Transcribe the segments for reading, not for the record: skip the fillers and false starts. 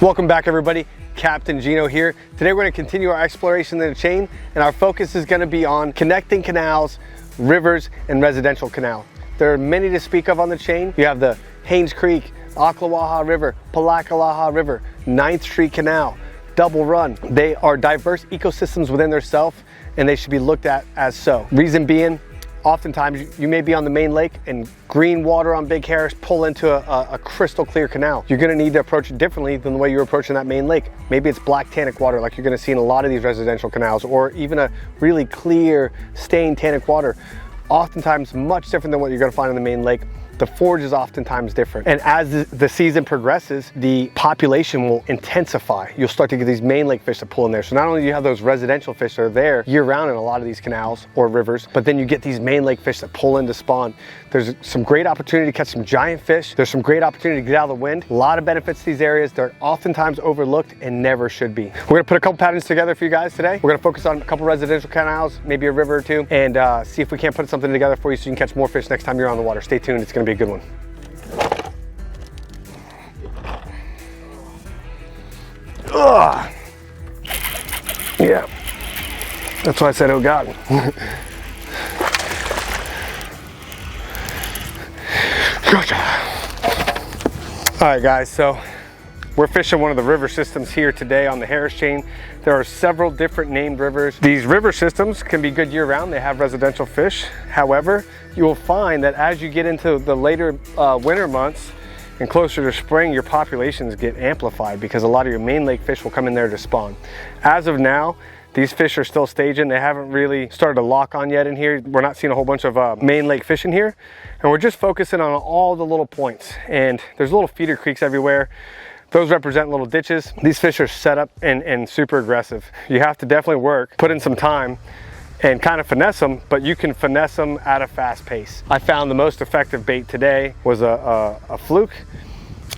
Welcome back, everybody. Captain Gino here. Today we're going to continue our exploration of the chain, and our focus is going to be on connecting canals, rivers, and residential canal. There are many to speak of on the chain. You have the Haines Creek, Ocklawaha River, Palatlakaha River, 9th Street Canal, Double Run. They are diverse ecosystems within themselves, and they should be looked at as so. Reason being, oftentimes you may be on the main lake and green water on Big Harris pull into a crystal clear canal. You're gonna need to approach it differently than the way you're approaching that main lake. Maybe it's black tannic water like you're gonna see in a lot of these residential canals, or even a really clear stained tannic water. Oftentimes much different than what you're gonna find in the main lake. The forage is oftentimes different. And as the season progresses, the population will intensify. You'll start to get these main lake fish that pull in there. So not only do you have those residential fish that are there year round in a lot of these canals or rivers, but then you get these main lake fish that pull in to spawn. There's some great opportunity to catch some giant fish. There's some great opportunity to get out of the wind. A lot of benefits to these areas. They're oftentimes overlooked and never should be. We're gonna put a couple patterns together for you guys today. We're gonna focus on a couple residential canals, maybe a river or two, and see if we can't put something together for you so you can catch more fish next time you're on the water. Stay tuned, it's gonna be a good one. Ugh. Yeah, that's why I said, oh God. Gotcha. All right, guys, so we're fishing one of the river systems here today on the Harris chain. There are several different named rivers. These river systems can be good year round. They have residential fish. However, you will find that as you get into the later winter months and closer to spring, your populations get amplified because a lot of your main lake fish will come in there to spawn. As of now, these fish are still staging. They haven't really started to lock on yet in here. We're not seeing a whole bunch of main lake fish in here. And we're just focusing on all the little points. And there's little feeder creeks everywhere. Those represent little ditches. These fish are set up and super aggressive. You have to definitely work, put in some time, and kind of finesse them, but you can finesse them at a fast pace. I found the most effective bait today was a fluke.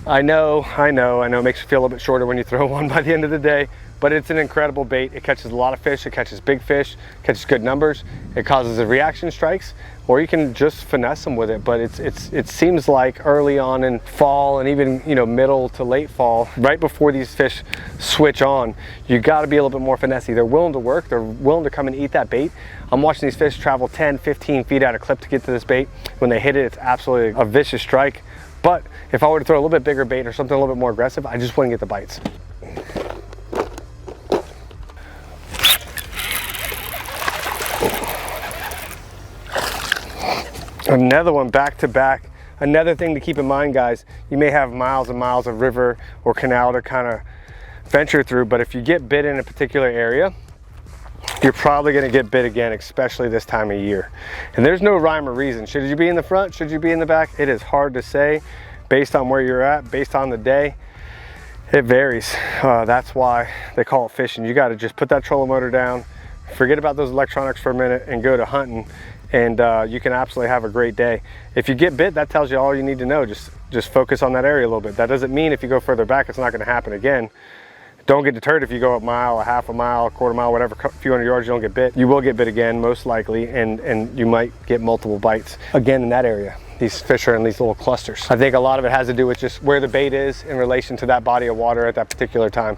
I know, it makes you feel a little bit shorter when you throw one by the end of the day, but it's an incredible bait. It catches a lot of fish, it catches big fish, catches good numbers, it causes a reaction strikes, or you can just finesse them with it. But it seems like early on in fall and even middle to late fall, right before these fish switch on, you got to be a little bit more finessey. They're willing to work, they're willing to come and eat that bait. I'm watching these fish travel 10, 15 feet at a clip to get to this bait. When they hit it, it's absolutely a vicious strike. But if I were to throw a little bit bigger bait or something a little bit more aggressive, I just wouldn't get the bites. Another one back to back. Another thing to keep in mind, guys, you may have miles and miles of river or canal to kind of venture through, but if you get bit in a particular area, you're probably going to get bit again, especially this time of year. And there's no rhyme or reason. Should you be in the front? Should you be in the back? It is hard to say based on where you're at, based on the day. It varies. That's why they call it fishing. You got to just put that trolling motor down, forget about those electronics for a minute, and go to hunting. And you can absolutely have a great day. If you get bit, that tells you all you need to know. Just focus on that area a little bit. That doesn't mean if you go further back, it's not going to happen again. Don't get deterred if you go a mile, a half a mile, a quarter mile, whatever, a few hundred yards, you don't get bit. You will get bit again, most likely, and you might get multiple bites again in that area. These fish are in these little clusters. I think a lot of it has to do with just where the bait is in relation to that body of water at that particular time.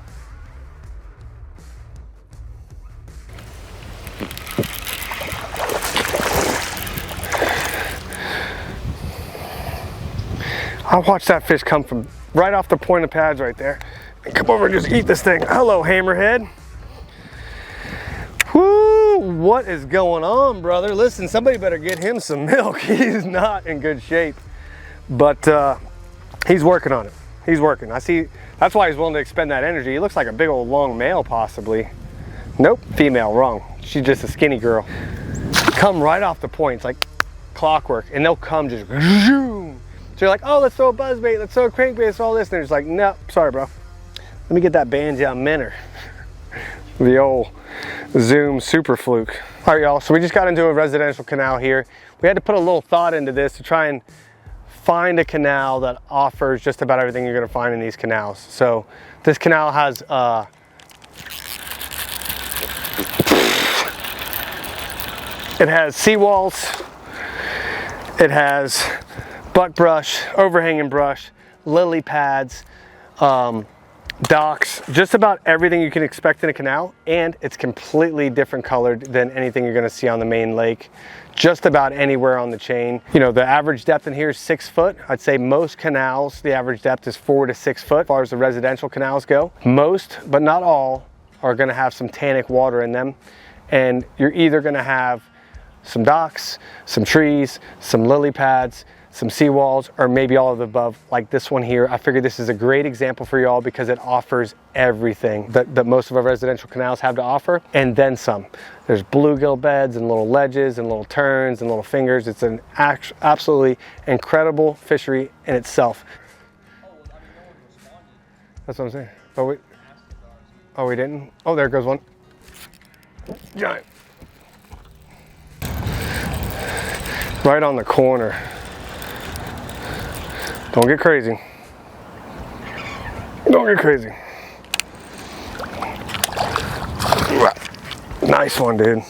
I watched that fish come from right off the point of pads right there and come over and just eat this thing. Hello, hammerhead. Whoo, what is going on, brother? Listen, somebody better get him some milk. He's not in good shape, but he's working on it. He's working. I see, that's why he's willing to expend that energy. He looks like a big old long male possibly. Nope, female, wrong. She's just a skinny girl. Come right off the point, it's like clockwork, and they'll come just zoom. So you're like, oh, let's throw a buzzbait, let's throw a crankbait, let's throw all this. And they're just like, no, sorry, bro. Let me get that Banjam minnow. The old Zoom super fluke. All right, y'all, so we just got into a residential canal here. We had to put a little thought into this to try and find a canal that offers just about everything you're gonna find in these canals. So this canal has, it has seawalls, it has buck brush, overhanging brush, lily pads, docks, just about everything you can expect in a canal, and it's completely different colored than anything you're gonna see on the main lake. Just about anywhere on the chain. You know, the average depth in here is 6 foot. I'd say most canals, the average depth is 4 to 6 foot as far as the residential canals go. Most, but not all, are gonna have some tannic water in them. And you're either gonna have some docks, some trees, some lily pads, some seawalls, or maybe all of the above, like this one here. I figured this is a great example for y'all because it offers everything that most of our residential canals have to offer, and then some. There's bluegill beds and little ledges and little turns and little fingers. It's an absolutely incredible fishery in itself. That's what I'm saying. Oh, we didn't? Oh, there goes one. Giant. Right on the corner. Don't get crazy. Don't get crazy. Nice one, dude.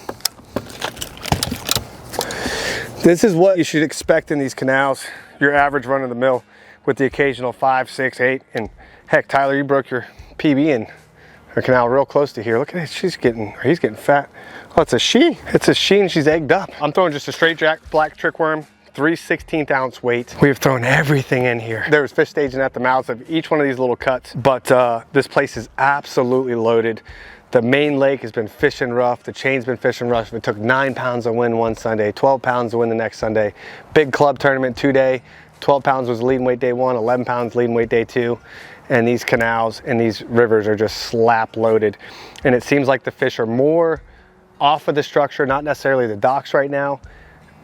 This is what you should expect in these canals. Your average run of the mill with the occasional 5, 6, 8. And heck, Tyler, you broke your PB in a canal real close to here. Look at it. He's getting fat. Oh, it's a she. It's a she and she's egged up. I'm throwing just a straight jack black trickworm. 3/16 ounce weight. We have thrown everything in here. There's fish staging at the mouths of each one of these little cuts, but this place is absolutely loaded. The main lake has been fishing rough. The chain's been fishing rough. It took 9 pounds to win one Sunday, 12 pounds to win the next Sunday. Big club tournament 2 day. 12 pounds was leading weight day 1, 11 pounds leading weight day 2. And these canals and these rivers are just slap loaded. And it seems like the fish are more off of the structure, not necessarily the docks right now,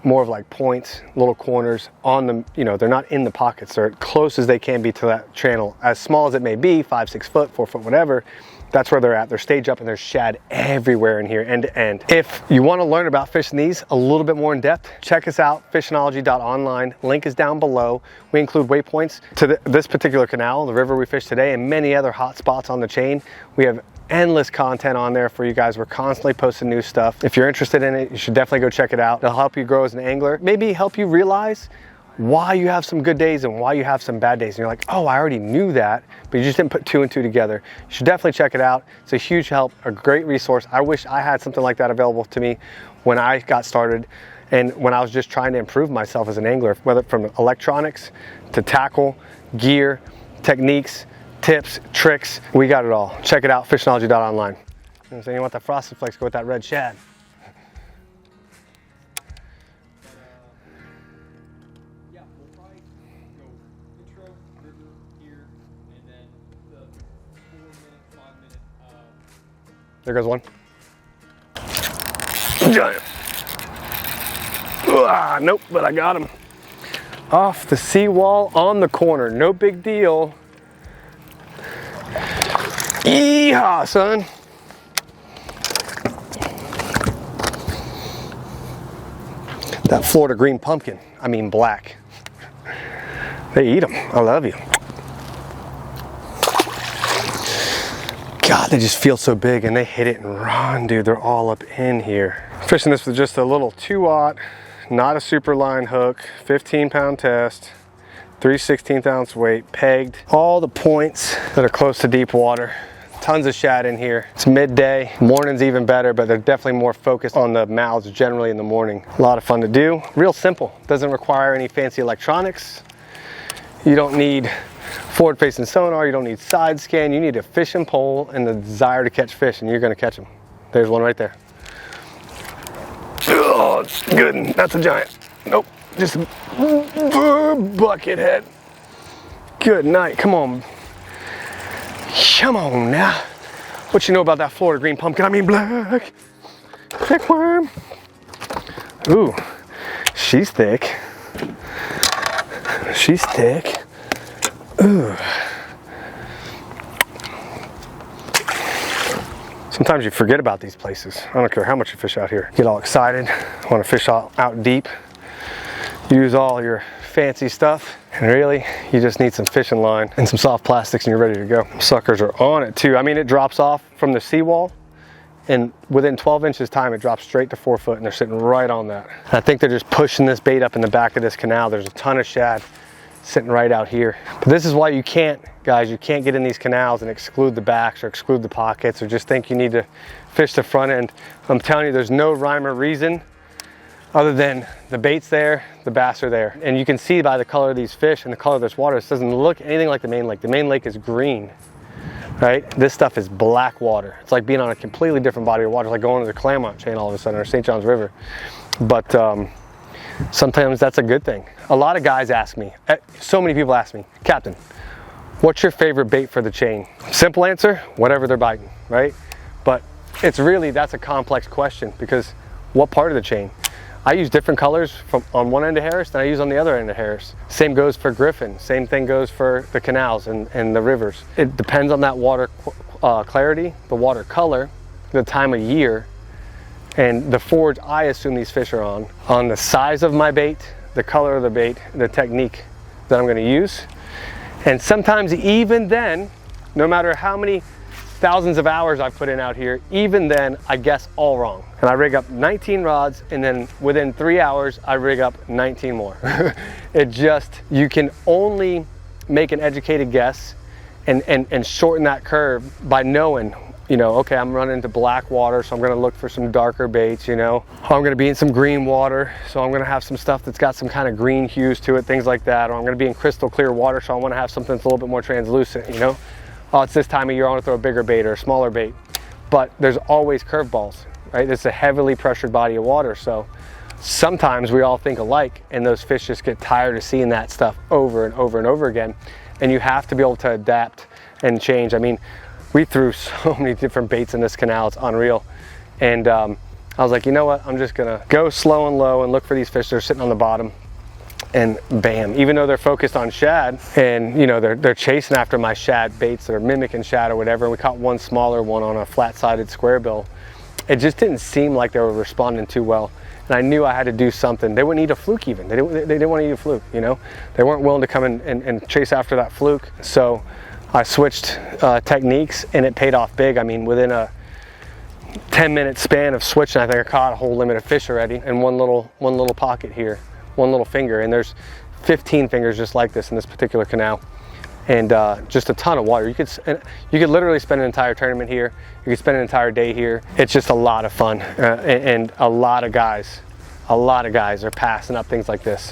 more of like points, little corners on them. You know, they're not in the pockets. They're as close as they can be to that channel. As small as it may be, 5, 6 foot, 4 foot, whatever, that's where they're at. They're stage up and there's shad everywhere in here, end to end. If you want to learn about fishing these a little bit more in depth, check us out, fishinology.online. Link is down below. We include waypoints to this particular canal, the river we fished today, and many other hot spots on the chain. We have endless content on there for you guys. We're constantly posting new stuff. If you're interested in it, you should definitely go check it out. It'll help you grow as an angler. Maybe help you realize why you have some good days and why you have some bad days. And you're like, oh, I already knew that, but you just didn't put 2 and 2 together. You should definitely check it out. It's a huge help, a great resource. I wish I had something like that available to me when I got started and when I was just trying to improve myself as an angler, whether from electronics to tackle, gear, techniques, tips, tricks. We got it all. Check it out, fishinology.online. You know what I'm saying? You want that Frosted Flakes, go with that red shad. Yeah, we'll probably go intro, river, here, and then the 4-minute, 5-minute. There goes one. Giant. Nope, but I got him. Off the seawall on the corner. No big deal. Yeehaw, son. That Florida green pumpkin, I mean black. They eat them. I love you. God, they just feel so big and they hit it and run, dude. They're all up in here. Fishing this with just a little 2-aught, not a super line hook, 15-pound test, 3/16 ounce weight, pegged. All the points that are close to deep water. Tons of shad in here. It's midday. Morning's even better, but they're definitely more focused on the mouths generally in the morning. A lot of fun to do. Real simple. Doesn't require any fancy electronics. You don't need forward-facing sonar. You don't need side scan. You need a fishing pole and the desire to catch fish, and you're going to catch them. There's one right there. Oh, it's good. That's a giant. Nope. Just a bucket head. Good night. Come on. Come on now. What you know about that Florida green pumpkin? I mean black. Trickworm. Ooh, she's thick. She's thick. Ooh. Sometimes you forget about these places. I don't care how much you fish out here. Get all excited, want to fish out deep, use all your fancy stuff, and really you just need some fishing line and some soft plastics and you're ready to go. Suckers are on it too. I mean, it drops off from the seawall and within 12 inches time it drops straight to 4 foot and they're sitting right on that. I think they're just pushing this bait up in the back of this canal. There's a ton of shad sitting right out here. But this is why you can't, guys, you can't get in these canals and exclude the backs or exclude the pockets or just think you need to fish the front end. I'm telling you, there's no rhyme or reason other than the bait's there, the bass are there. And you can see by the color of these fish and the color of this water, this doesn't look anything like the main lake. The main lake is green, right? This stuff is black water. It's like being on a completely different body of water. It's like going to the Claremont chain all of a sudden, or St. John's River. But sometimes that's a good thing. A lot of guys ask me, so many people ask me, Captain, what's your favorite bait for the chain? Simple answer, whatever they're biting, right? But it's really, that's a complex question, because what part of the chain? I use different colors from on one end of Harris than I use on the other end of Harris. Same goes for Griffen. Same thing goes for the canals and the rivers. It depends on that water clarity, the water color, the time of year, and the forage I assume these fish are on the size of my bait, the color of the bait, the technique that I'm going to use. And sometimes even then, no matter how many thousands of hours I've put in out here, even then I guess all wrong. And I rig up 19 rods, and then within 3 hours I rig up 19 more. It just, you can only make an educated guess and shorten that curve by knowing, you know, okay, I'm running into black water, so I'm going to look for some darker baits, you know. I'm going to be in some green water, so I'm going to have some stuff that's got some kind of green hues to it, things like that. Or I'm going to be in crystal clear water, so I want to have something that's a little bit more translucent, you know. Oh, it's this time of year, I want to throw a bigger bait or a smaller bait. But there's always curveballs, right? It's a heavily pressured body of water, so sometimes we all think alike, and those fish just get tired of seeing that stuff over and over and over again. And you have to be able to adapt and change. I mean, we threw so many different baits in this canal, it's unreal. And I was like, you know what, I'm just gonna go slow and low and look for these fish that are sitting on the bottom. And bam, even though they're focused on shad, and you know, they're chasing after my shad baits that are mimicking shad or whatever, and we caught one smaller one on a flat-sided square bill, it just didn't seem like they were responding too well. And I knew I had to do something. They wouldn't eat a fluke even. They didn't want to eat a fluke, you know? They weren't willing to come and chase after that fluke. So I switched techniques, and it paid off big. I mean, within a 10-minute span of switching, I think I caught a whole limit of fish already in one little pocket here. One little finger, and there's 15 fingers just like this in this particular canal, and just a ton of water. You could literally spend an entire tournament here. You could spend an entire day here. It's just a lot of fun, and a lot of guys are passing up things like this.